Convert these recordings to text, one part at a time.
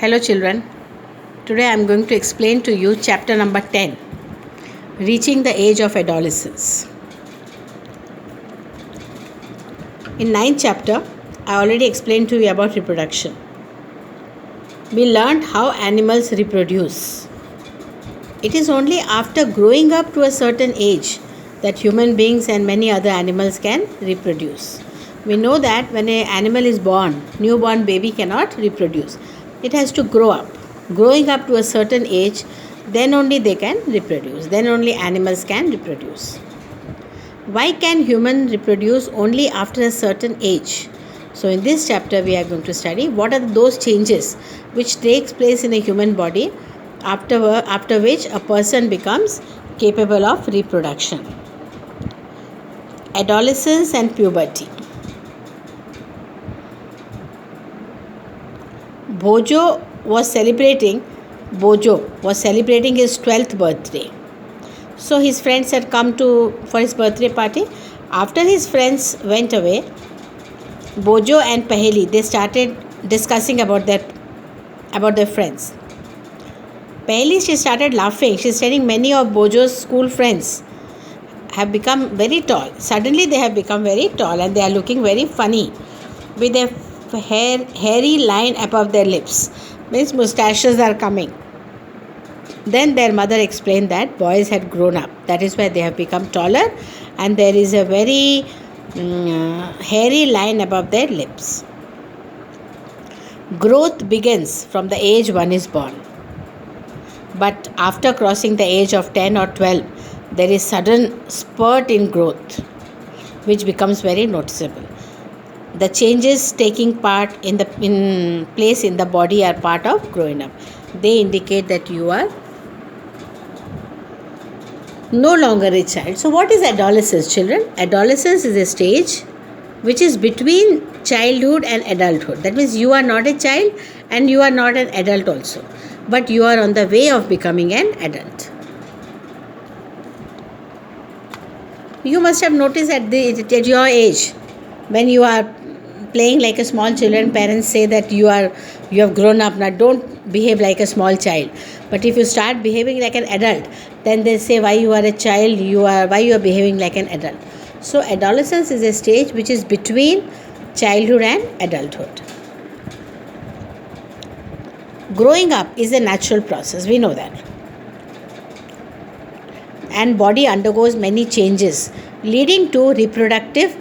Hello children, today I am going to explain to you chapter number 10, Reaching the Age of Adolescence. In 9th chapter, I already explained to you about reproduction. We learned how animals reproduce. It is only after growing up to a certain age that human beings and many other animals can reproduce. We know that when an animal is born, newborn baby cannot reproduce. It has to grow up. Growing up to a certain age, then only they can reproduce. Then only animals can reproduce. Why can humans reproduce only after a certain age? So in this chapter we are going to study what are those changes which takes place in a human body after which a person becomes capable of reproduction. Adolescence and puberty. Bojo was celebrating his 12th birthday. So his friends had come for his birthday party. After his friends went away, Bojo and Paheli, they started discussing about their friends. Paheli, she started laughing. She's telling many of Bojo's school friends have become very tall. Suddenly they have become very tall and they are looking very funny with their hairy line above their lips. Means moustaches are coming. Then their mother explained that boys had grown up. That is why they have become taller and there is a very hairy line above their lips. Growth begins from the age one is born. But after crossing the age of 10 or 12, there is sudden spurt in growth which becomes very noticeable. The changes taking part in place in the body are part of growing up. They indicate that you are no longer a child. So what is adolescence, children? Adolescence is a stage which is between childhood and adulthood. That means you are not a child and you are not an adult also. But you are on the way of becoming an adult. You must have noticed at your age, when you are playing like a small children, parents say that you have grown up now, don't behave like a small child. But if you start behaving like an adult, then they say why you are a child, why you are behaving like an adult. So adolescence is a stage which is between childhood and adulthood. Growing up is a natural process, we know that. And body undergoes many changes leading to reproductive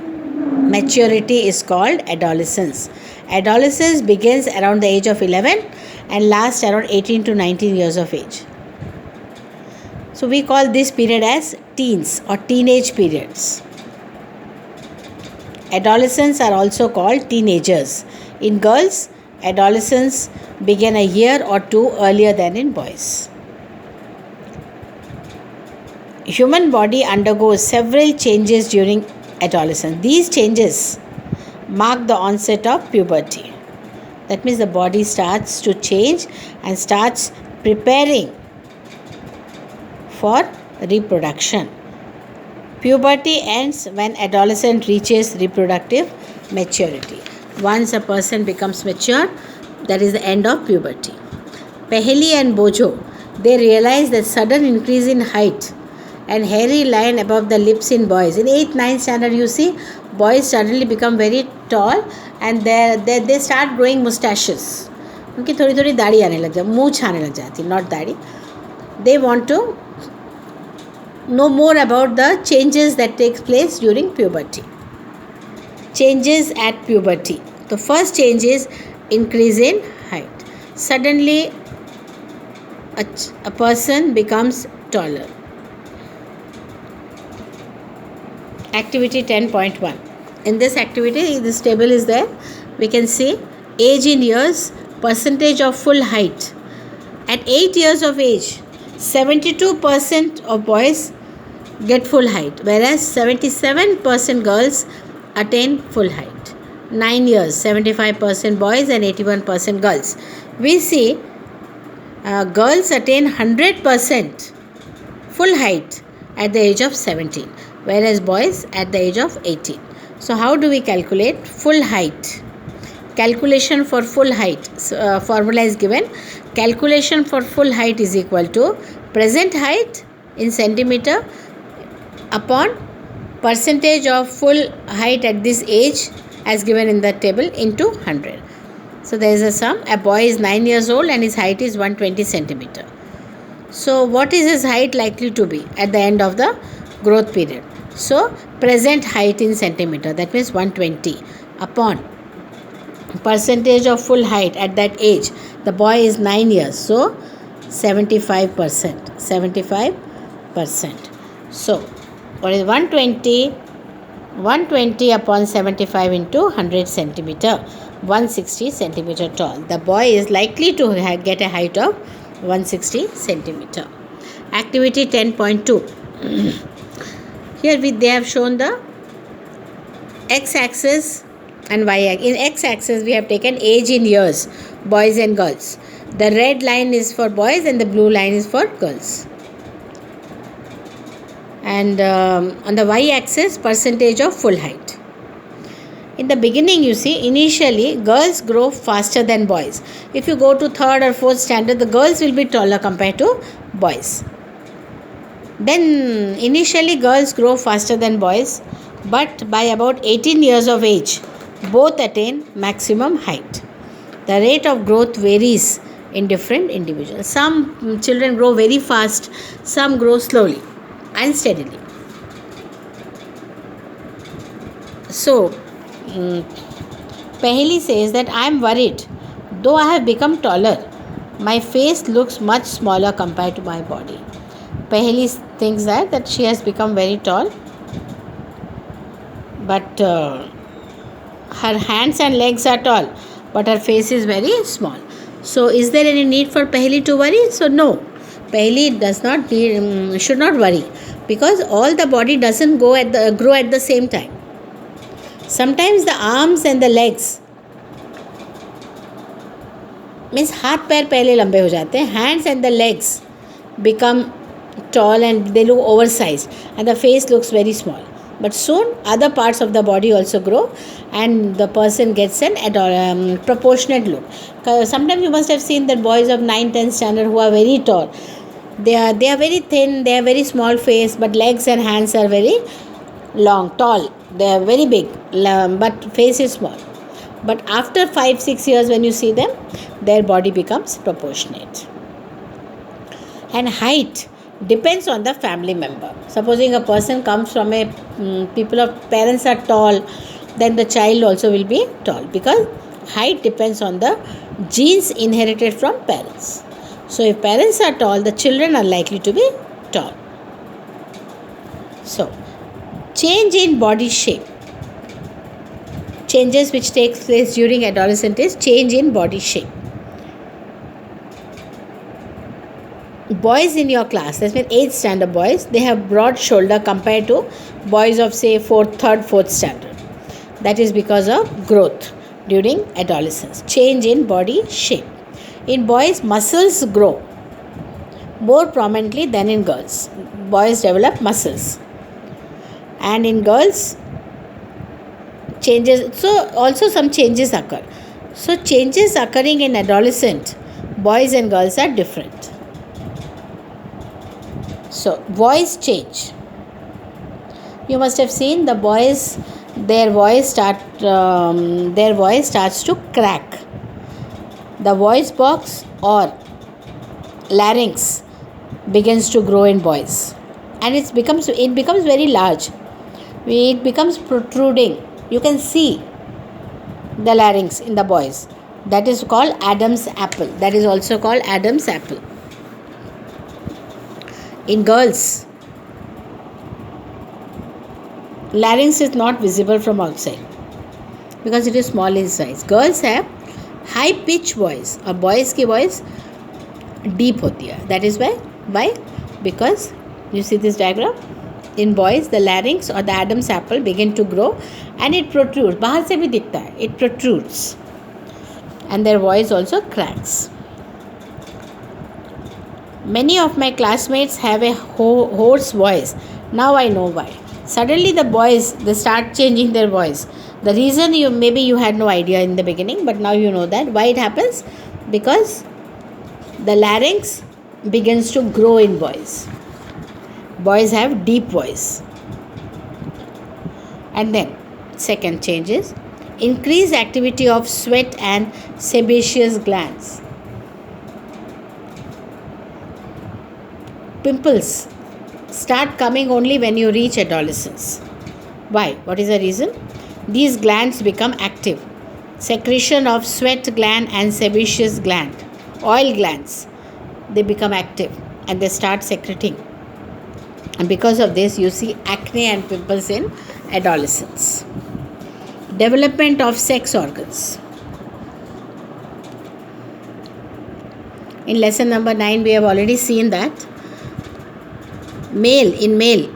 maturity is called adolescence. Adolescence begins around the age of 11 and lasts around 18 to 19 years of age. So we call this period as teens or teenage periods. Adolescents are also called teenagers. In girls, adolescence begin a year or two earlier than in boys. Human body undergoes several changes during adolescence. These changes mark the onset of puberty. That means the body starts to change and starts preparing for reproduction. Puberty ends when adolescent reaches reproductive maturity. Once a person becomes mature, that is the end of puberty. Paheli and Bojo, they realize that sudden increase in height and hairy line above the lips in boys. In 8th, 9th standard, you see, boys suddenly become very tall and they start growing moustaches. उनकी थोड़ी थोड़ी दाढ़ी आने लग जाती, मूंछ आने लग जाती, not दाढ़ी. They want to know more about the changes that takes place during puberty. Changes at puberty. The first change is increase in height. Suddenly, a person becomes taller. Activity 10.1. In this activity, this table is there. We can see age in years, percentage of full height. At 8 years of age, 72% of boys get full height, whereas 77% girls attain full height. 9 years, 75% boys and 81% girls. We see girls attain 100% full height at the age of 17, whereas boys at the age of 18. So how do we calculate full height? calculation for full height. Formula is given. Calculation for full height is equal to present height in centimeter upon percentage of full height at this age as given in the table into 100. So there is a sum. A boy is 9 years old and his height is 120 centimeter. So what is his height likely to be at the end of the growth period? So present height in centimeter, that means 120 upon percentage of full height at that age. The boy is 9 years, so 75%. 75%. So what is 120? 120 upon 75 into 100 centimeter, 160 centimeter tall. The boy is likely to get a height of 160 centimeter. Activity 10.2. Here they have shown the x-axis and y-axis. In x-axis we have taken age in years, boys and girls. The red line is for boys and the blue line is for girls. And on the y-axis, percentage of full height. In the beginning, you see, initially girls grow faster than boys. If you go to 3rd or 4th standard, the girls will be taller compared to boys. Then initially girls grow faster than boys, but by about 18 years of age, both attain maximum height. The rate of growth varies in different individuals. Some children grow very fast, some grow slowly and steadily. So, Paheli says that I am worried. Though I have become taller, my face looks much smaller compared to my body. Paheli thinks that she has become very tall, but her hands and legs are tall, but her face is very small. So, is there any need for Paheli to worry? So, no. Paheli does not need, should not worry, because all the body doesn't grow at the same time. Sometimes the arms and the legs, means हाथ पैर पहले लंबे हो जाते हैं, hands and the legs become tall and they look oversized and the face looks very small. But soon other parts of the body also grow and the person gets an proportionate look. Sometimes you must have seen that boys of 9-10 standard who are very tall, they are very thin, they have very small face, but legs and hands are very long, tall. They are very big, but face is small. But after 5-6 years when you see them, their body becomes proportionate. And height depends on the family member. Supposing a person comes from parents are tall, then the child also will be tall, because height depends on the genes inherited from parents. So if parents are tall, the children are likely to be tall. So, change in body shape. Changes which takes place during adolescence is change in body shape. Boys in your class, that means 8th standard boys, they have broad shoulder compared to boys of say 3rd, 4th standard. That is because of growth during adolescence. Change in body shape. In boys, muscles grow more prominently than in girls. Boys develop muscles. And in girls, changes, so also some changes occur. So changes occurring in adolescent, boys and girls are different. So voice change. You must have seen the boys, their voice starts to crack. The voice box or larynx begins to grow in boys, and it becomes very large. It becomes protruding. You can see the larynx in the boys. That is called Adam's apple. That is also called Adam's apple. In girls, larynx is not visible from outside because it is small in size. Girls have high pitch voice, or boys की voice deep होती है. That is why because you see this diagram. In boys, the larynx or the Adam's apple begin to grow and it protrudes. बाहर से भी दिखता है. It protrudes. And their voice also cracks. Many of my classmates have a hoarse voice. Now I know why. Suddenly the boys, they start changing their voice. The reason you had no idea in the beginning, but now you know that. Why it happens? Because the larynx begins to grow in boys. Boys have deep voice. And then second change is increased activity of sweat and sebaceous glands. Pimples start coming only when you reach adolescence. Why? What is the reason? These glands become active. Secretion of sweat gland and sebaceous gland, oil glands, they become active and they start secreting. And because of this, you see acne and pimples in adolescence. Development of sex organs. In lesson number 9, we have already seen that in male,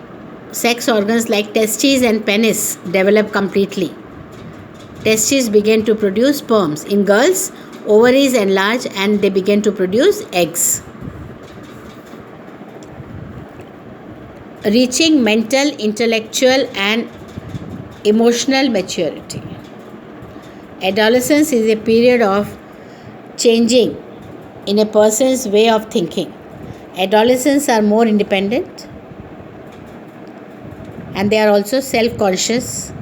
sex organs like testes and penis develop completely. Testes begin to produce sperms. In girls, ovaries enlarge and they begin to produce eggs. Reaching mental, intellectual and emotional maturity. Adolescence is a period of changing in a person's way of thinking. Adolescents are more independent and they are also self-conscious.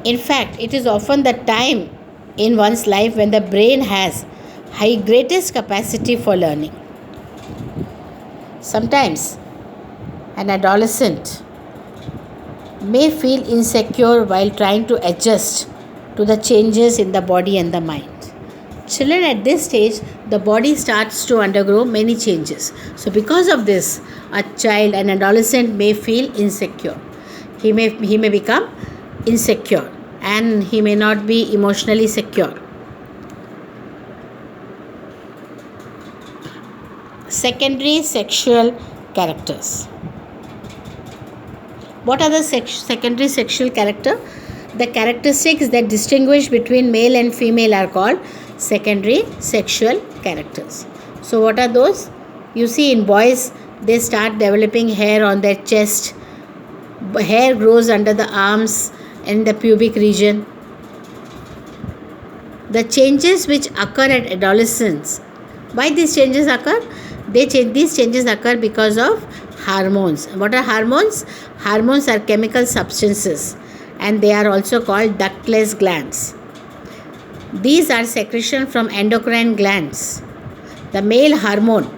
In fact, it is often the time in one's life when the brain has greatest capacity for learning. Sometimes an adolescent may feel insecure while trying to adjust to the changes in the body and the mind. Children at this stage, the body starts to undergo many changes. So because of this, an adolescent may feel insecure. He may become insecure and he may not be emotionally secure. Secondary sexual characters. What are the secondary sexual character? The characteristics that distinguish between male and female are called secondary sexual characters. So what are those? You see, in boys, they start developing hair on their chest. Hair grows under the arms and the pubic region. The changes which occur at adolescence. Why these changes occur? These changes occur because of hormones. What are hormones? Hormones are chemical substances and they are also called ductless glands. These are secretion from endocrine glands. The male hormone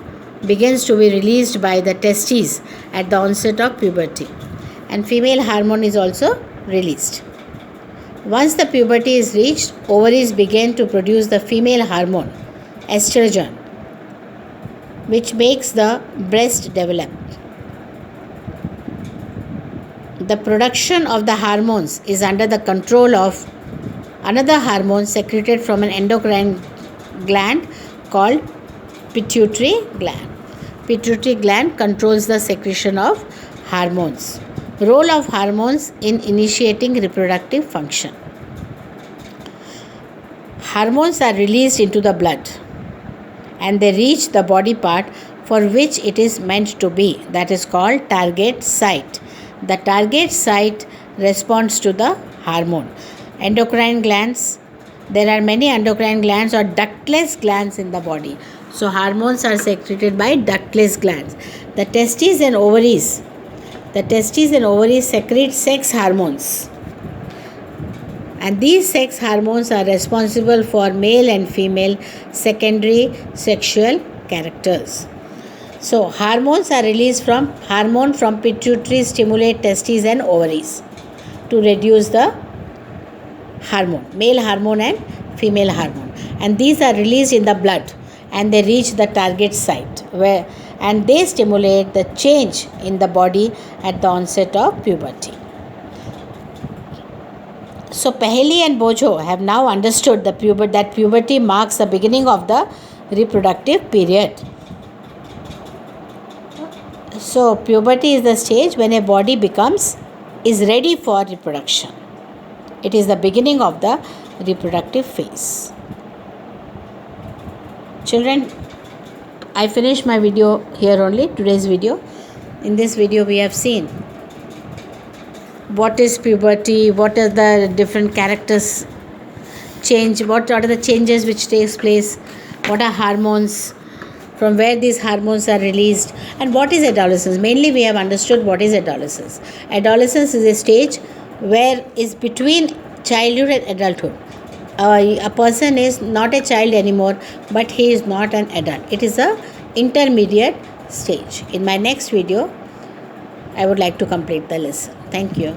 begins to be released by the testes at the onset of puberty, and female hormone is also released. Once the puberty is reached, ovaries begin to produce the female hormone, estrogen, which makes the breast develop. The production of the hormones is under the control of another hormone secreted from an endocrine gland called pituitary gland. Pituitary gland controls the secretion of hormones. Role of hormones in initiating reproductive function. Hormones are released into the blood and they reach the body part for which it is meant to be. That is called target site. The target site responds to the hormone. Endocrine glands. There are many endocrine glands or ductless glands in the body. So hormones are secreted by ductless glands. The testes and ovaries secrete sex hormones. And these sex hormones are responsible for male and female secondary sexual characters. So hormones are released from pituitary stimulate testes and ovaries to reduce the hormone, male hormone and female hormone. And these are released in the blood and they reach the target site and they stimulate the change in the body at the onset of puberty. So Paheli and Bojo have now understood that puberty marks the beginning of the reproductive period. So puberty is the stage when a body is ready for reproduction. It is the beginning of the reproductive phase. Children, I finished my video here only, today's video. In this video we have seen what is puberty, what are the different characters change, what are the changes which takes place, what are hormones, from where these hormones are released, and what is adolescence. Mainly we have understood what is adolescence. Adolescence is a stage where is between childhood and adulthood. A person is not a child anymore, but he is not an adult. It is a intermediate stage. In my next video I would like to complete the lesson. Thank you.